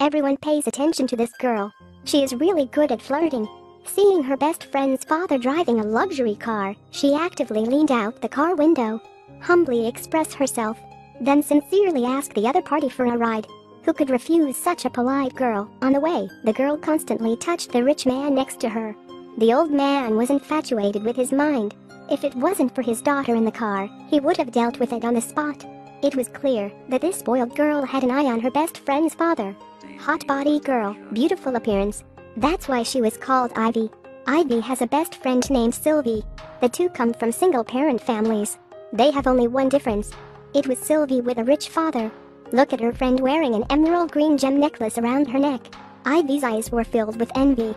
Everyone pays attention to this girl. She is really good at flirting. Seeing her best friend's father driving a luxury car, she actively leaned out the car window, humbly expressed herself, then sincerely asked the other party for a ride. Who could refuse such a polite girl? On the way, the girl constantly touched the rich man next to her. The old man was infatuated with his mind. If it wasn't for his daughter in the car, he would have dealt with it on the spot. It was clear that this spoiled girl had an eye on her best friend's father. Hot body girl, beautiful appearance. That's why she was called Ivy. Ivy has a best friend named Sylvie. The two come from single-parent families. They have only one difference. It was Sylvie with a rich father. Look at her friend wearing an emerald green gem necklace around her neck. Ivy's eyes were filled with envy.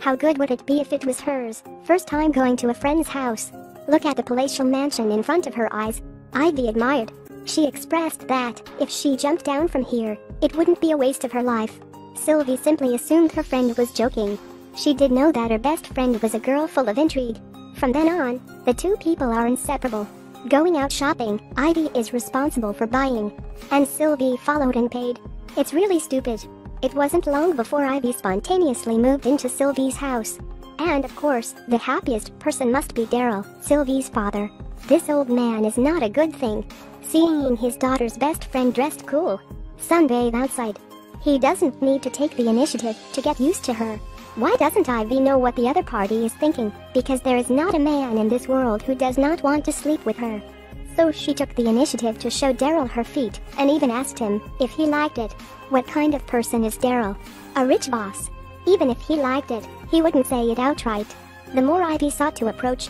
How good would it be if it was hers? First time going to a friend's house. Look at the palatial mansion in front of her eyes. Ivy admired. She expressed that, if she jumped down from here, it wouldn't be a waste of her life. Sylvie simply assumed her friend was joking. She did know that her best friend was a girl full of intrigue. From then on, the two people are inseparable. Going out shopping, Ivy is responsible for buying, and Sylvie followed and paid. It's really stupid. It wasn't long before Ivy spontaneously moved into Sylvie's house. And of course, the happiest person must be Daryl, Sylvie's father. This old man is not a good thing. Seeing his daughter's best friend dressed cool, sunbathe outside. He doesn't need to take the initiative to get used to her. Why doesn't Ivy know what the other party is thinking? Because there is not a man in this world who does not want to sleep with her. So she took the initiative to show Daryl her feet, and even asked him if he liked it. What kind of person is Daryl? A rich boss. Even if he liked it, he wouldn't say it outright. The more Ivy sought to approach,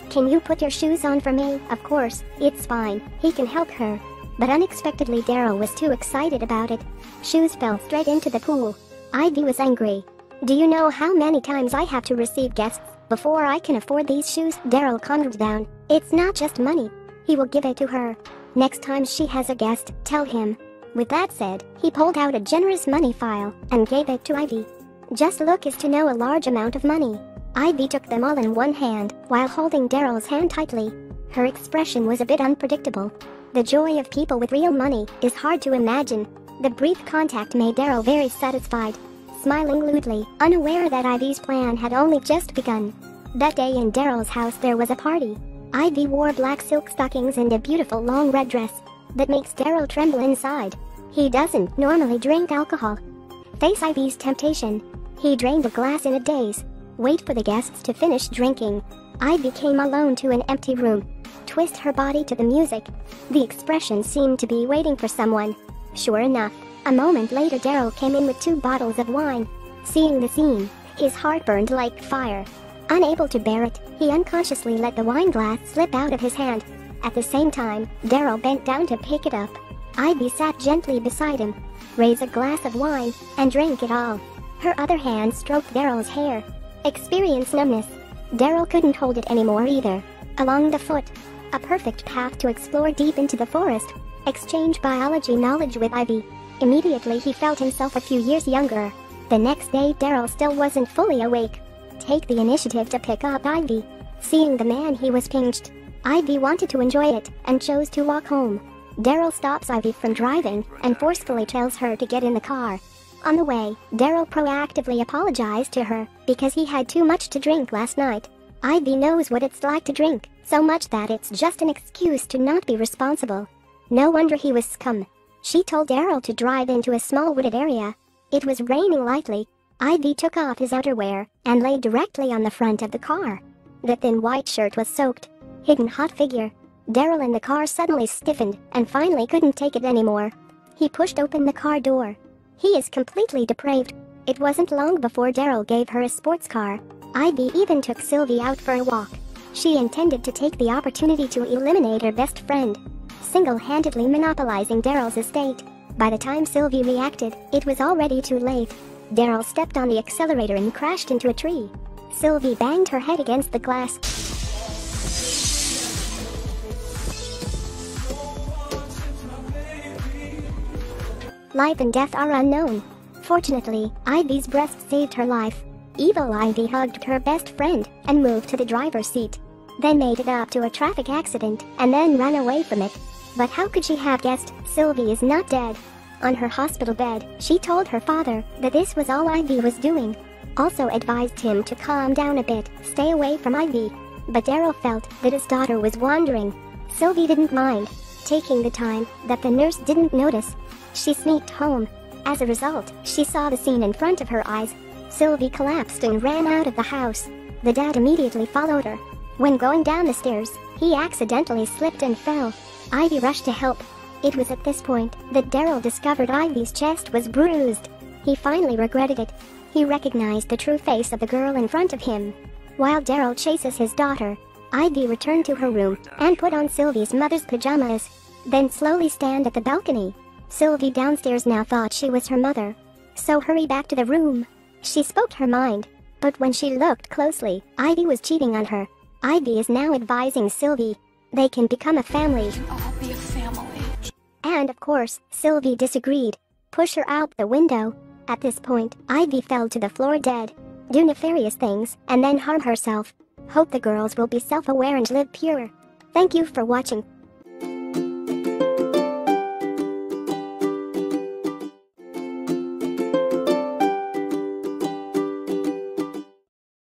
"Can you put your shoes on for me?" Of course, it's fine, he can help her. But unexpectedly Daryl was too excited about it. Shoes fell straight into the pool. Ivy was angry. "Do you know how many times I have to receive guests before I can afford these shoes?" Daryl calmed down. "It's not just money. He will give it to her. Next time she has a guest, tell him." With that said, he pulled out a generous money file and gave it to Ivy. Just look is to know a large amount of money. Ivy took them all in one hand while holding Daryl's hand tightly. Her expression was a bit unpredictable. The joy of people with real money is hard to imagine. The brief contact made Daryl very satisfied, smiling lewdly, unaware that Ivy's plan had only just begun. That day in Daryl's house there was a party. Ivy wore black silk stockings and a beautiful long red dress that makes Daryl tremble inside. He doesn't normally drink alcohol. Face Ivy's temptation. He drained a glass in a daze. Wait for the guests to finish drinking. Ivy came alone to an empty room. Twist her body to the music. The expression seemed to be waiting for someone. Sure enough, a moment later Daryl came in with 2 bottles of wine. Seeing the scene, his heart burned like fire. Unable to bear it, he unconsciously let the wine glass slip out of his hand. At the same time, Daryl bent down to pick it up. Ivy sat gently beside him, raised a glass of wine, and drank it all. Her other hand stroked Daryl's hair. Experience numbness. Daryl couldn't hold it anymore either. Along the foot, a perfect path to explore deep into the forest. Exchange biology knowledge with Ivy. Immediately he felt himself a few years younger. The next day Daryl still wasn't fully awake. Take the initiative to pick up Ivy. Seeing the man he was pinched, Ivy wanted to enjoy it and chose to walk home. Daryl stops Ivy from driving and forcefully tells her to get in the car. On the way, Daryl proactively apologized to her because he had too much to drink last night. Ivy knows what it's like to drink, so much that it's just an excuse to not be responsible. No wonder he was scum. She told Daryl to drive into a small wooded area. It was raining lightly. Ivy took off his outerwear and lay directly on the front of the car. The thin white shirt was soaked. Hidden hot figure. Daryl in the car suddenly stiffened and finally couldn't take it anymore. He pushed open the car door. He is completely depraved. It wasn't long before Daryl gave her a sports car. Ivy even took Sylvie out for a walk. She intended to take the opportunity to eliminate her best friend, single-handedly monopolizing Daryl's estate. By the time Sylvie reacted, it was already too late. Daryl stepped on the accelerator and crashed into a tree. Sylvie banged her head against the glass. Life and death are unknown. Fortunately, Ivy's breast saved her life. Evil Ivy hugged her best friend and moved to the driver's seat. Then made it up to a traffic accident and then ran away from it. But how could she have guessed Sylvie is not dead? On her hospital bed, she told her father that this was all Ivy was doing. Also advised him to calm down a bit, stay away from Ivy. But Daryl felt that his daughter was wandering. Sylvie didn't mind, taking the time that the nurse didn't notice. She sneaked home. As a result, she saw the scene in front of her eyes. Sylvie collapsed and ran out of the house. The dad immediately followed her. When going down the stairs, he accidentally slipped and fell. Ivy rushed to help. It was at this point that Daryl discovered Ivy's chest was bruised. He finally regretted it. He recognized the true face of the girl in front of him. While Daryl chases his daughter, Ivy returned to her room and put on Sylvie's mother's pajamas, then slowly stand at the balcony. Sylvie downstairs now thought she was her mother, so hurry back to the room. She spoke her mind, but when she looked closely, Ivy was cheating on her. Ivy is now advising Sylvie they can become a family. I'll be a family. And of course, Sylvie disagreed. Push her out the window. At this point, Ivy fell to the floor dead. Do nefarious things, and then harm herself. Hope the girls will be self-aware and live pure. Thank you for watching.